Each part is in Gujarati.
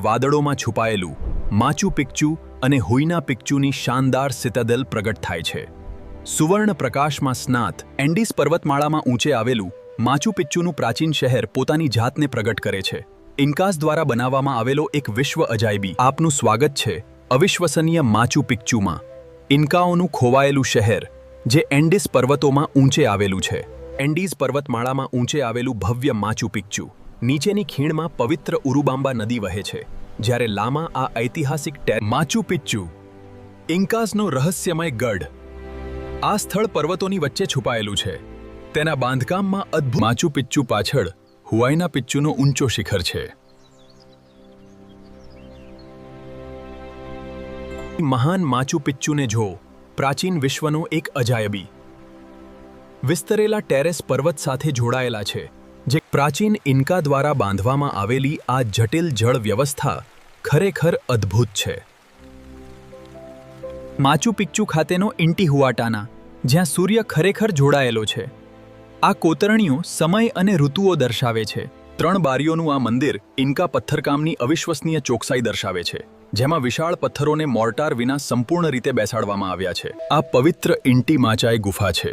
વાદળોમાં છુપાયેલું માચુ પિક્ચુ અને હુયના પિક્ચુની શાનદાર સિતાડેલ પ્રગટ થાય છે. સુવર્ણ પ્રકાશમાં સ્નાત એન્ડીઝ પર્વતમાળામાં ઊંચે આવેલું માચુ પિચ્ચુનું પ્રાચીન શહેર પોતાની જાતને પ્રગટ કરે છે. ઇન્કાસ દ્વારા બનાવવામાં આવેલો એક વિશ્વ અજાયબી. આપનું સ્વાગત છે અવિશ્વસનીય માચુ પિચ્ચુમાં, ઇન્કાઓનું ખોવાયેલું શહેર જે એન્ડીઝ પર્વતોમાં ઊંચે આવેલું છે. એન્ડીઝ પર્વતમાળામાં ઊંચે આવેલું ભવ્ય માચુ પિચ્ચુ. નીચેની ખીણમાં પવિત્ર ઉરુબામ્બા નદી વહે છે, જ્યારે લામા આ ઐતિહાસિક માચુ પિચ્ચુ, ઇન્કાસનો રહસ્યમય ગઢ. આ સ્થળ પર્વતોની વચ્ચે છુપાયેલું છે. તેના બાંધકામમાં અદ્ભુત માચુ પિચ્ચુ પાછળ હુઆયના પિચ્ચુનો ઊંચો શિખર છે. મહાન માચુ પિચ્ચુને જો, પ્રાચીન વિશ્વનો એક અજાયબી. વિસ્તરેલા ટેરેસ પર્વત સાથે જોડાયેલા છે, જે પ્રાચીન ઇન્કા દ્વારા બાંધવામાં આવેલી આ જટિલ જળ વ્યવસ્થા ખરેખર અદ્ભુત છે. માચુ પિચ્ચુ ખાતેનો ઇન્ટિહુઆટાના, જ્યાં સૂર્ય ખરેખર જોડાયેલો છે. આ કોતરણીઓ સમય અને ઋતુઓ દર્શાવે છે. 3 બારીઓનું આ મંદિર ઇન્કા પથ્થરકામની અવિશ્વસનીય ચોકસાઈ દર્શાવે છે, જેમાં વિશાળ પથ્થરોને મોર્ટાર વિના સંપૂર્ણ રીતે બેસાડવામાં આવ્યા છે. આ પવિત્ર ઇન્ટિમાચાઈ ગુફા છે.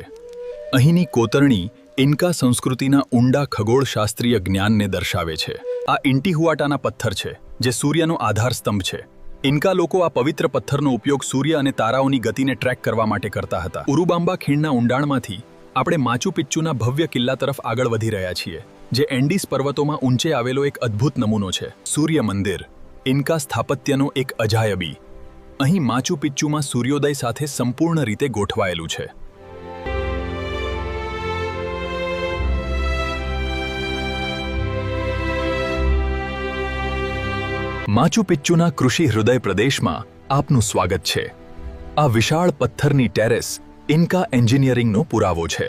અહીંની કોતરણી ઇન્કા સંસ્કૃતિના ઊંડા ખગોળશાસ્ત્રીય જ્ઞાનને દર્શાવે છે. આ ઇન્ટિહુઆટાના પથ્થર છે, જે સૂર્યનો આધાર સ્તંભ છે. ઇન્કા લોકો આ પવિત્ર પથ્થરનો ઉપયોગ સૂર્ય અને તારાઓની ગતિને ટ્રેક કરવા માટે કરતા હતા. ઉરુબામ્બા ખીણના ઊંડાણમાંથી આપણે માચુ પિચ્ચુના ભવ્ય કિલ્લા તરફ આગળ વધી રહ્યા છીએ, જે એન્ડીઝ પર્વતોમાં ઊંચે આવેલો એક અદ્ભુત નમૂનો છે. સૂર્ય મંદિર, ઇન્કા સ્થાપત્યનો એક અજાયબી. અહીં માચુ પિચ્ચુમાં સૂર્યોદય સાથે સંપૂર્ણ રીતે ગોઠવાયેલું છે. માચુ પિચ્ચુના કૃષિ હૃદય પ્રદેશમાં આપનું સ્વાગત છે. આ વિશાળ પથ્થરની ટેરેસ ઇન્કા એન્જિનિયરિંગનો પુરાવો છે.